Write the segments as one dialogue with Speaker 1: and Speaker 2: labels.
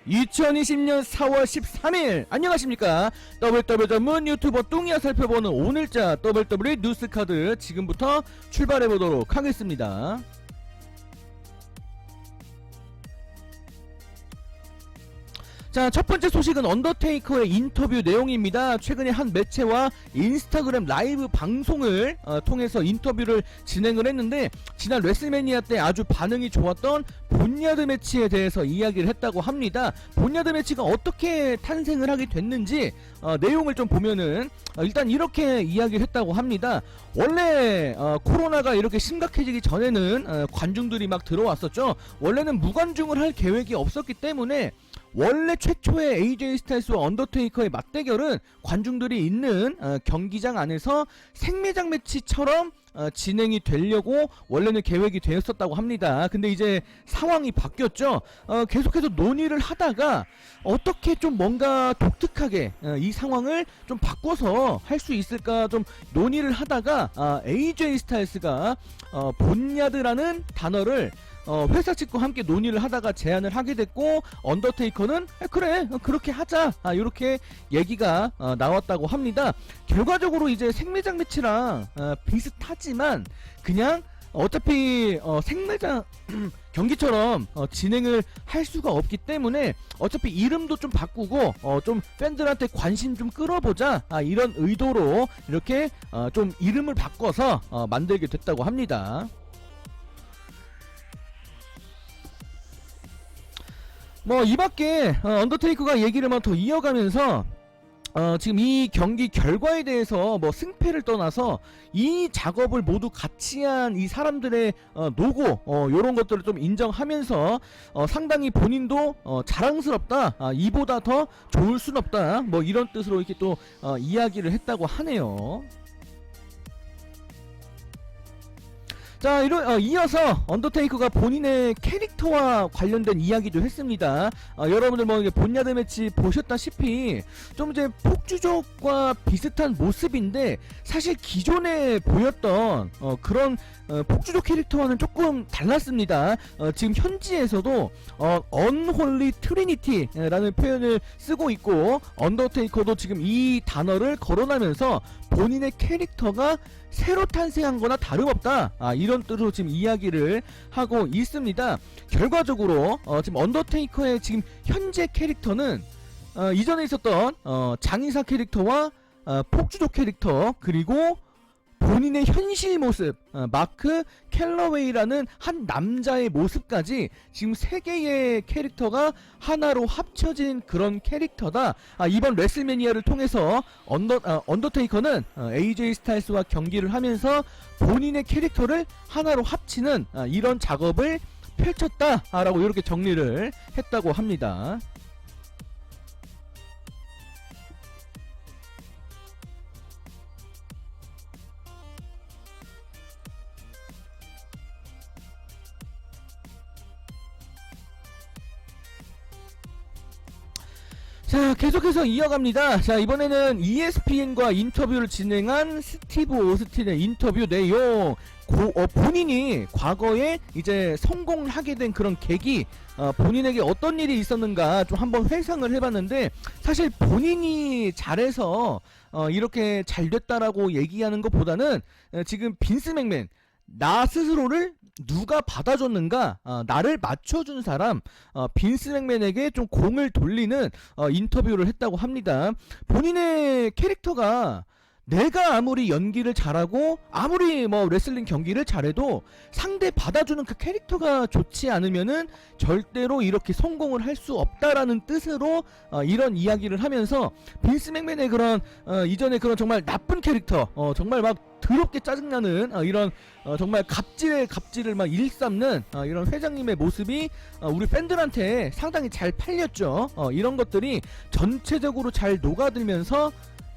Speaker 1: 2020년 4월 13일 안녕하십니까. WW 전문 유튜버 뚱이야 살펴보는 오늘자 WWE 뉴스카드 지금부터 출발해보도록 하겠습니다. 자, 첫번째 소식은 언더테이커의 인터뷰 내용입니다. 최근에 한 매체와 인스타그램 라이브 방송을 통해서 인터뷰를 진행을 했는데, 지난 레슬매니아 때 아주 반응이 좋았던 본야드 매치에 대해서 이야기를 했다고 합니다. 본야드 매치가 어떻게 탄생을 하게 됐는지 내용을 좀 보면은 일단 이렇게 이야기를 했다고 합니다. 원래 코로나가 이렇게 심각해지기 전에는 관중들이 막 들어왔었죠. 원래는 무관중을 할 계획이 없었기 때문에 원래 최초의 AJ 스타일스와 언더테이커의 맞대결은 관중들이 있는 경기장 안에서 생매장 매치처럼 진행이 되려고 원래는 계획이 되었었다고 합니다. 근데 이제 상황이 바뀌었죠. 계속해서 논의를 하다가 어떻게 좀 뭔가 독특하게 이 상황을 좀 바꿔서 할 수 있을까 좀 논의를 하다가 AJ 스타일스가 본야드라는 단어를 회사 측과 함께 논의를 하다가 제안을 하게 됐고, 언더테이커는 그래 그렇게 하자 이렇게 얘기가 나왔다고 합니다. 결과적으로 이제 생매장 매치랑 비슷하지만 그냥 어차피 생매장 경기처럼 진행을 할 수가 없기 때문에 어차피 이름도 좀 바꾸고 좀 팬들한테 관심 좀 끌어보자 이런 의도로 이렇게 좀 이름을 바꿔서 만들게 됐다고 합니다. 이 밖에 언더테이커가 얘기를 더 이어가면서 지금 이 경기 결과에 대해서 승패를 떠나서 이 작업을 모두 같이 한 이 사람들의 노고 요런 것들을 좀 인정하면서 상당히 본인도 자랑스럽다, 이보다 더 좋을 순 없다, 이런 뜻으로 이렇게 또 이야기를 했다고 하네요. 자, 이어서 언더테이커가 본인의 캐릭터와 관련된 이야기도 했습니다. 여러분들 본야드 매치 보셨다시피 좀 이제 폭주족과 비슷한 모습인데, 사실 기존에 보였던 그런 폭주족 캐릭터와는 조금 달랐습니다. 지금 현지에서도 언홀리 트리니티라는 표현을 쓰고 있고, 언더테이커도 지금 이 단어를 거론하면서 본인의 캐릭터가 새로 탄생한 거나 다름없다, 이런 뜻으로 지금 이야기를 하고 있습니다. 결과적으로 지금 언더테이커의 지금 현재 캐릭터는 이전에 있었던 장의사 캐릭터와 폭주족 캐릭터, 그리고 본인의 현실 모습, 마크 캘러웨이라는 한 남자의 모습까지 지금 세 개의 캐릭터가 하나로 합쳐진 그런 캐릭터다. 이번 레슬매니아를 통해서 언더테이커는 AJ 스타일스와 경기를 하면서 본인의 캐릭터를 하나로 합치는 이런 작업을 펼쳤다라고 이렇게 정리를 했다고 합니다. 자, 계속해서 이어갑니다. 자, 이번에는 ESPN과 인터뷰를 진행한 스티브 오스틴의 인터뷰 내용, 본인이 과거에 이제 성공을 하게 된 그런 계기, 본인에게 어떤 일이 있었는가 좀 한번 회상을 해봤는데, 사실 본인이 잘해서 이렇게 잘 됐다라고 얘기하는 것보다는 지금 빈스 맥맨, 나 스스로를 누가 받아줬는가, 나를 맞춰준 사람, 빈스 맥맨에게 좀 공을 돌리는 인터뷰를 했다고 합니다. 본인의 캐릭터가 내가 아무리 연기를 잘하고 아무리 레슬링 경기를 잘해도 상대 받아주는 그 캐릭터가 좋지 않으면은 절대로 이렇게 성공을 할 수 없다라는 뜻으로 이런 이야기를 하면서 빈스 맥맨의 그런 이전에 그런 정말 나쁜 캐릭터, 정말 막 더럽게 짜증나는 이런 정말 갑질을 막 일삼는 이런 회장님의 모습이 우리 팬들한테 상당히 잘 팔렸죠. 이런 것들이 전체적으로 잘 녹아들면서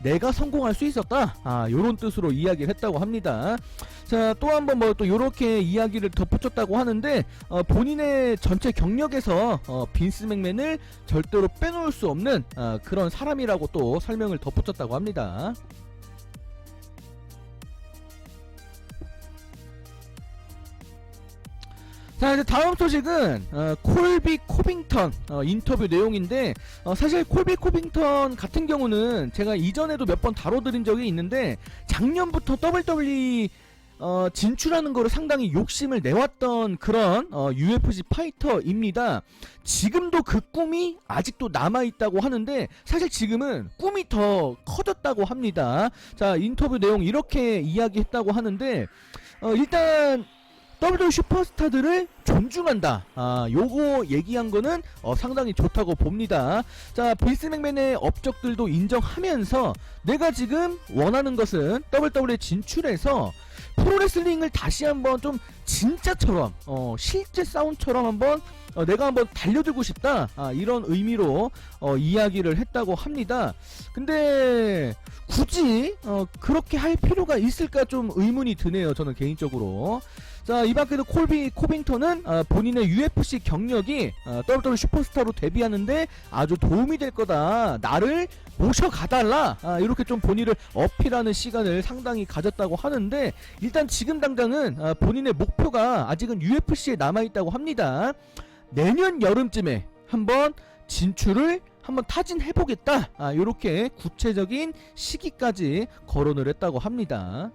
Speaker 1: 내가 성공할 수 있었다, 요런 뜻으로 이야기를 했다고 합니다. 자, 또 한번 또 요렇게 이야기를 덧붙였다고 하는데, 본인의 전체 경력에서 빈스 맥맨을 절대로 빼놓을 수 없는 그런 사람이라고 또 설명을 덧붙였다고 합니다. 자, 이제 다음 소식은 콜비 코빙턴 인터뷰 내용인데, 사실 콜비 코빙턴 같은 경우는 제가 이전에도 몇 번 다뤄드린 적이 있는데, 작년부터 WWE 진출하는 거를 상당히 욕심을 내왔던 그런 UFC 파이터입니다. 지금도 그 꿈이 아직도 남아있다고 하는데, 사실 지금은 꿈이 더 커졌다고 합니다. 자, 인터뷰 내용 이렇게 이야기했다고 하는데, 일단 WWE 슈퍼스타들을 존중한다. 요거 얘기한 거는 상당히 좋다고 봅니다. 자, 빌스 맥맨의 업적들도 인정하면서 내가 지금 원하는 것은 WWE에 진출해서 프로레슬링을 다시 한번 좀 진짜처럼 실제 싸움처럼 한번 내가 한번 달려들고 싶다. 이런 의미로 이야기를 했다고 합니다. 근데 굳이 그렇게 할 필요가 있을까 좀 의문이 드네요. 저는 개인적으로. 자, 이 밖에도 콜비 코빙턴은 본인의 UFC 경력이 WWE 슈퍼스타로 데뷔하는데 아주 도움이 될 거다. 나를 모셔가달라. 이렇게 좀 본인을 어필하는 시간을 상당히 가졌다고 하는데, 일단 지금 당장은 본인의 목표가 아직은 UFC에 남아있다고 합니다. 내년 여름쯤에 한번 진출을 한번 타진해보겠다. 이렇게 구체적인 시기까지 거론을 했다고 합니다.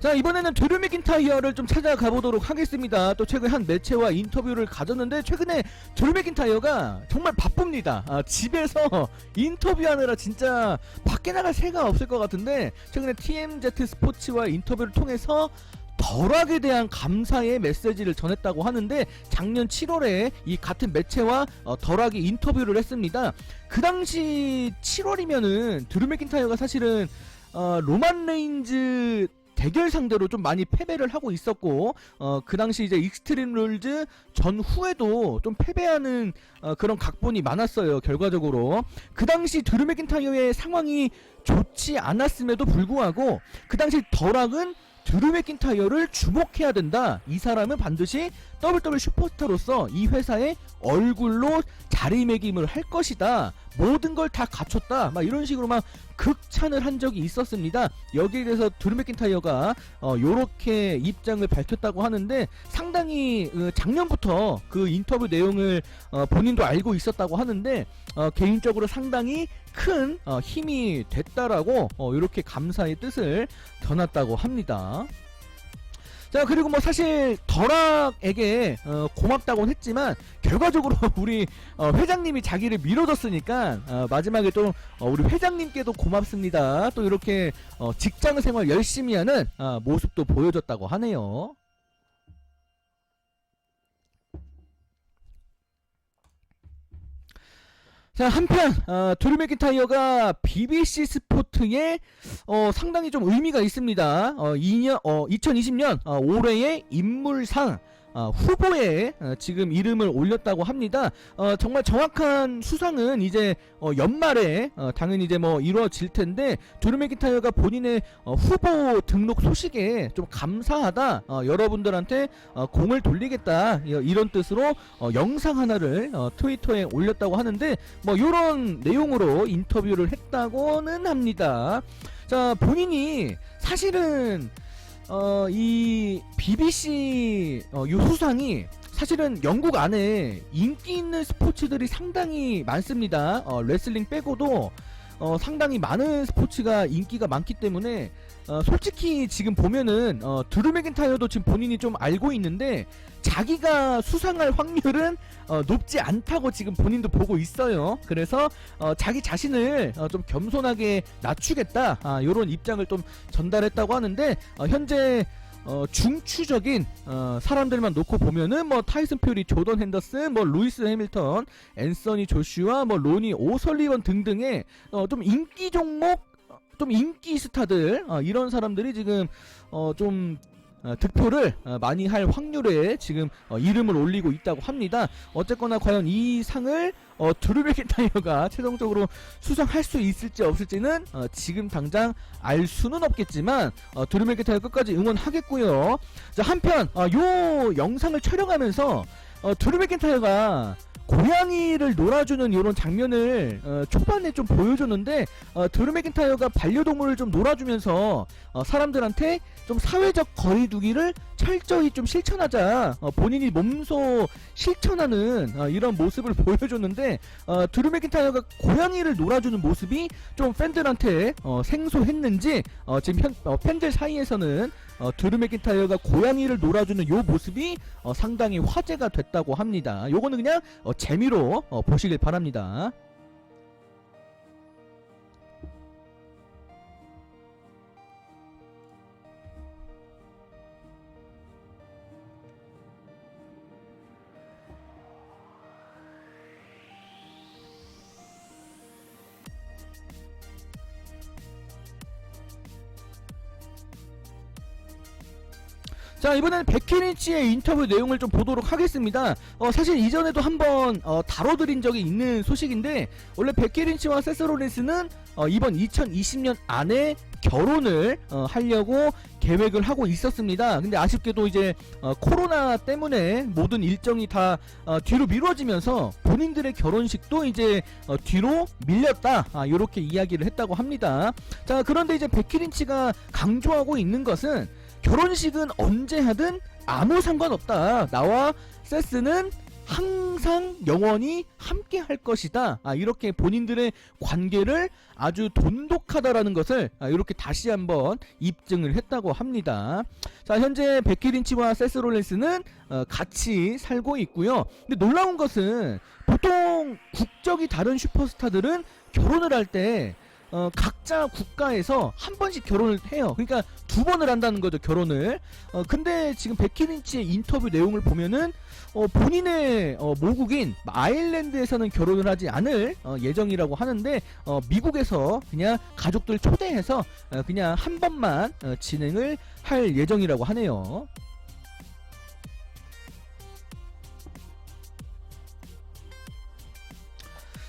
Speaker 1: 자, 이번에는 드류 맥인타이어를 좀 찾아가 보도록 하겠습니다. 또 최근 한 매체와 인터뷰를 가졌는데, 최근에 드류 맥인타이어가 정말 바쁩니다. 집에서 인터뷰하느라 진짜 밖에 나갈 새가 없을 것 같은데, 최근에 TMZ 스포츠와 인터뷰를 통해서 덜악에 대한 감사의 메시지를 전했다고 하는데, 작년 7월에 이 같은 매체와 덜악이 인터뷰를 했습니다. 그 당시 7월이면은 드류 맥인타이어가 사실은 로만 레인즈 대결 상대로 좀 많이 패배를 하고 있었고, 그 당시 이제 익스트림 룰즈 전후에도 좀 패배하는 그런 각본이 많았어요. 결과적으로 그 당시 드류 맥인타이어의 상황이 좋지 않았음에도 불구하고, 그 당시 덜악은 드류 맥인타이어를 주목해야 된다. 이 사람은 반드시 WWE 슈퍼스타로서 이 회사의 얼굴로 자리매김을 할 것이다. 모든 걸 다 갖췄다. 막 이런 식으로 막 극찬을 한 적이 있었습니다. 여기에 대해서 드류 맥인타이어가 요렇게 입장을 밝혔다고 하는데, 상당히 작년부터 그 인터뷰 내용을 본인도 알고 있었다고 하는데, 개인적으로 상당히 큰 힘이 됐다라고 이렇게 감사의 뜻을 전했다고 합니다. 자, 그리고 뭐 사실 덜악에게 고맙다고는 했지만, 결과적으로 우리 회장님이 자기를 밀어줬으니까 마지막에 또 우리 회장님께도 고맙습니다. 또 이렇게 직장 생활 열심히 하는 모습도 보여줬다고 하네요. 자, 한편 드류 맥인타이어가 BBC 스포츠에 상당히 좀 의미가 있습니다. 2020년 올해의 인물상 후보에 지금 이름을 올렸다고 합니다. 정말 정확한 수상은 이제 연말에 당연히 이제 뭐 이루어질 텐데, 드류 맥인타이어가 본인의 후보 등록 소식에 좀 감사하다, 여러분들한테 공을 돌리겠다, 이런 뜻으로 영상 하나를 트위터에 올렸다고 하는데, 뭐 요런 내용으로 인터뷰를 했다고는 합니다. 자, 본인이 사실은 이 BBC 요 수상이 사실은 영국 안에 인기 있는 스포츠들이 상당히 많습니다. 레슬링 빼고도 상당히 많은 스포츠가 인기가 많기 때문에 솔직히 지금 보면은 드류 맥인타이어도 지금 본인이 좀 알고 있는데, 자기가 수상할 확률은 높지 않다고 지금 본인도 보고 있어요. 그래서 자기 자신을 좀 겸손하게 낮추겠다, 요런 입장을 좀 전달했다고 하는데, 현재 중추적인 사람들만 놓고 보면은 뭐 타이슨 퓨리, 조던 핸더슨, 뭐 루이스 해밀턴, 앤서니 조슈아, 뭐 로니 오설리번 등등의 좀 인기 종목, 좀 인기 스타들, 이런 사람들이 지금 좀 득표를 많이 할 확률에 지금 이름을 올리고 있다고 합니다. 어쨌거나 과연 이 상을 드루 맥인타이어가 최종적으로 수상할 수 있을지 없을지는 지금 당장 알 수는 없겠지만 드루 맥인타이어 끝까지 응원하겠고요. 자, 한편 요 영상을 촬영하면서 드루 맥인타이어가 고양이를 놀아주는 이런 장면을 초반에 좀 보여줬는데 드루 맥인타이어가 반려동물을 좀 놀아주면서 사람들한테 좀 사회적 거리두기를 철저히 좀 실천하자, 본인이 몸소 실천하는 이런 모습을 보여줬는데 드루 맥인타이어가 고양이를 놀아주는 모습이 좀 팬들한테 생소했는지 지금 팬들 사이에서는 드루 맥인타이어가 고양이를 놀아주는 요 모습이 상당히 화제가 됐다고 합니다. 요거는 그냥 재미로 보시길 바랍니다. 자, 이번에는 백키린치의 인터뷰 내용을 좀 보도록 하겠습니다. 사실 이전에도 한번 다뤄드린 적이 있는 소식인데, 원래 백키린치와 세스롤린스는 이번 2020년 안에 결혼을 하려고 계획을 하고 있었습니다. 근데 아쉽게도 이제 코로나 때문에 모든 일정이 다 뒤로 미뤄지면서 본인들의 결혼식도 이제 뒤로 밀렸다, 이렇게 이야기를 했다고 합니다. 자, 그런데 이제 백키린치가 강조하고 있는 것은 결혼식은 언제 하든 아무 상관없다, 나와 세스는 항상 영원히 함께 할 것이다, 이렇게 본인들의 관계를 아주 돈독하다라는 것을 이렇게 다시 한번 입증을 했다고 합니다. 자, 현재 백키린치와 세스롤렌스는 같이 살고 있고요. 근데 놀라운 것은 보통 국적이 다른 슈퍼스타들은 결혼을 할때 각자 국가에서 한 번씩 결혼을 해요. 그러니까 두 번을 한다는 거죠, 결혼을. 근데 지금 백키린치의 인터뷰 내용을 보면은 본인의 모국인 아일랜드에서는 결혼을 하지 않을 예정이라고 하는데 미국에서 그냥 가족들 초대해서 그냥 한 번만 진행을 할 예정이라고 하네요.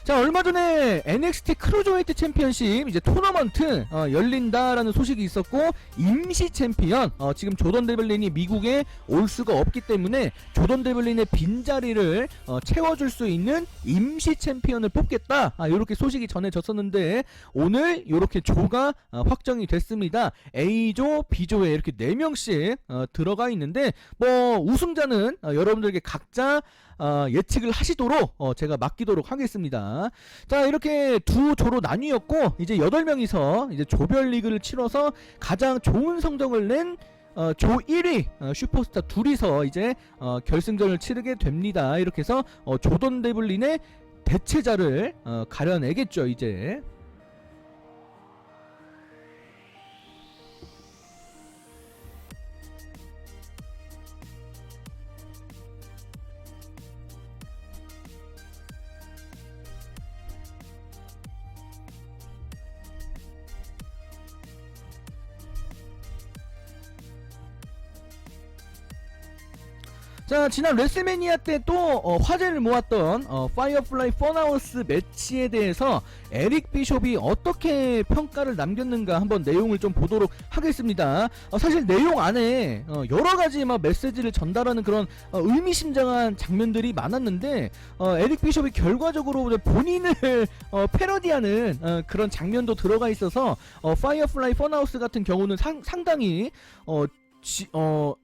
Speaker 1: 자, 얼마 전에 NXT 크루저웨이트 챔피언십 이제 토너먼트 열린다라는 소식이 있었고, 임시 챔피언 지금 조던 데블린이 미국에 올 수가 없기 때문에 조던 데블린의 빈자리를 채워줄 수 있는 임시 챔피언을 뽑겠다, 이렇게 소식이 전해졌었는데 오늘 이렇게 조가 확정이 됐습니다. A조, B조에 이렇게 4명씩 들어가 있는데, 뭐 우승자는 여러분들에게 각자 예측을 하시도록 제가 맡기도록 하겠습니다. 자, 이렇게 두 조로 나뉘었고, 이제 8명이서 이제 조별 리그를 치러서 가장 좋은 성적을 낸 조 1위 슈퍼스타 둘이서 이제 결승전을 치르게 됩니다. 이렇게 해서 조던 데블린의 대체자를 가려내겠죠, 이제. 자, 지난 레슬매니아 때 또 화제를 모았던 파이어플라이 펀하우스 매치에 대해서 에릭 비숍이 어떻게 평가를 남겼는가 한번 내용을 좀 보도록 하겠습니다. 사실 내용 안에 여러가지 막 메시지를 전달하는 그런 의미심장한 장면들이 많았는데 에릭 비숍이 결과적으로 본인을 패러디하는 그런 장면도 들어가 있어서 파이어플라이 펀하우스 같은 경우는 상당히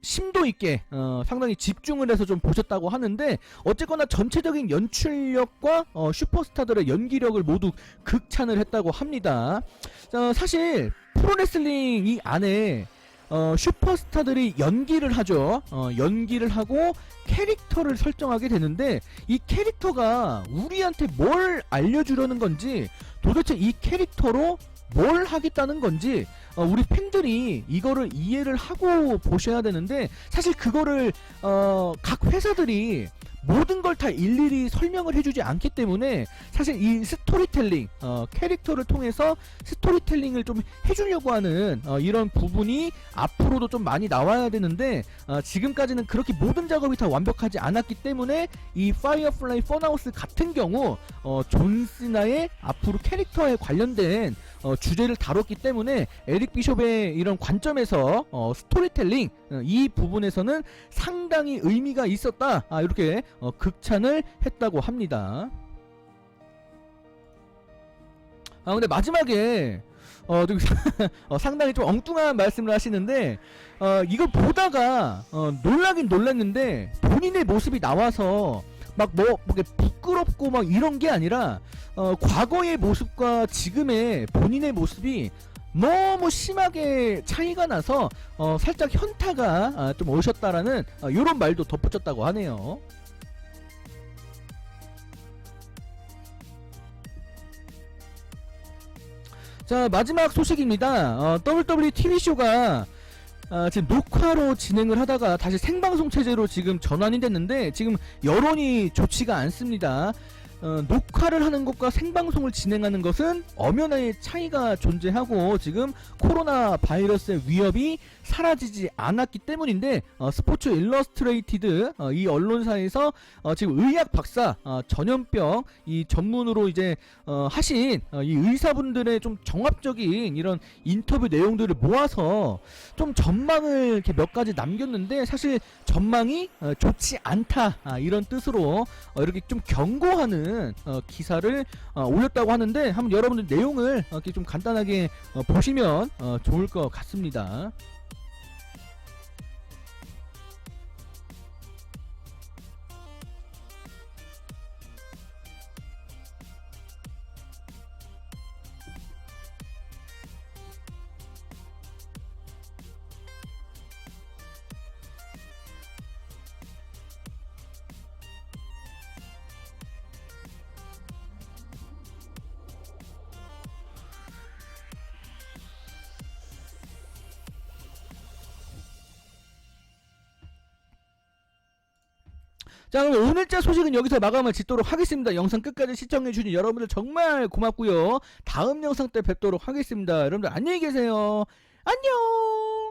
Speaker 1: 심도 있게 상당히 집중을 해서 좀 보셨다고 하는데, 어쨌거나 전체적인 연출력과 슈퍼스타들의 연기력을 모두 극찬을 했다고 합니다. 사실 프로레슬링 이 안에 슈퍼스타들이 연기를 하죠. 연기를 하고 캐릭터를 설정하게 되는데, 이 캐릭터가 우리한테 뭘 알려주려는 건지, 도대체 이 캐릭터로 뭘 하겠다는 건지 우리 팬들이 이거를 이해를 하고 보셔야 되는데, 사실 그거를 각 회사들이 모든 걸 다 일일이 설명을 해주지 않기 때문에 사실 이 스토리텔링, 캐릭터를 통해서 스토리텔링을 좀 해주려고 하는 이런 부분이 앞으로도 좀 많이 나와야 되는데 지금까지는 그렇게 모든 작업이 다 완벽하지 않았기 때문에 이 파이어플라이 펀하우스 같은 경우 존 시나의 앞으로 캐릭터에 관련된 주제를 다뤘기 때문에 에릭 비숍의 이런 관점에서 스토리텔링 이 부분에서는 상당히 의미가 있었다, 이렇게 극찬을 했다고 합니다. 근데 마지막에 상당히 좀 엉뚱한 말씀을 하시는데 이걸 보다가 놀라긴 놀랐는데 본인의 모습이 나와서 막 부끄럽고 막 이런 게 아니라 과거의 모습과 지금의 본인의 모습이 너무 심하게 차이가 나서 살짝 현타가 좀 오셨다라는 이런 말도 덧붙였다고 하네요. 자, 마지막 소식입니다. WWE TV쇼가 지금 녹화로 진행을 하다가 다시 생방송 체제로 지금 전환이 됐는데 지금 여론이 좋지가 않습니다. 녹화를 하는 것과 생방송을 진행하는 것은 엄연한 차이가 존재하고 지금 코로나 바이러스의 위협이 사라지지 않았기 때문인데 스포츠 일러스트레이티드 이 언론사에서 지금 의학 박사 전염병 이 전문으로 이제 하신 이 의사분들의 좀 종합적인 이런 인터뷰 내용들을 모아서 좀 전망을 이렇게 몇 가지 남겼는데 사실 전망이 좋지 않다, 이런 뜻으로 이렇게 좀 경고하는 기사를 올렸다고 하는데 한번 여러분들 내용을 이렇게 좀 간단하게 보시면 좋을 것 같습니다. 자, 그럼 오늘자 소식은 여기서 마감을 짓도록 하겠습니다. 영상 끝까지 시청해주신 여러분들 정말 고맙고요. 다음 영상 때 뵙도록 하겠습니다. 여러분들 안녕히 계세요. 안녕.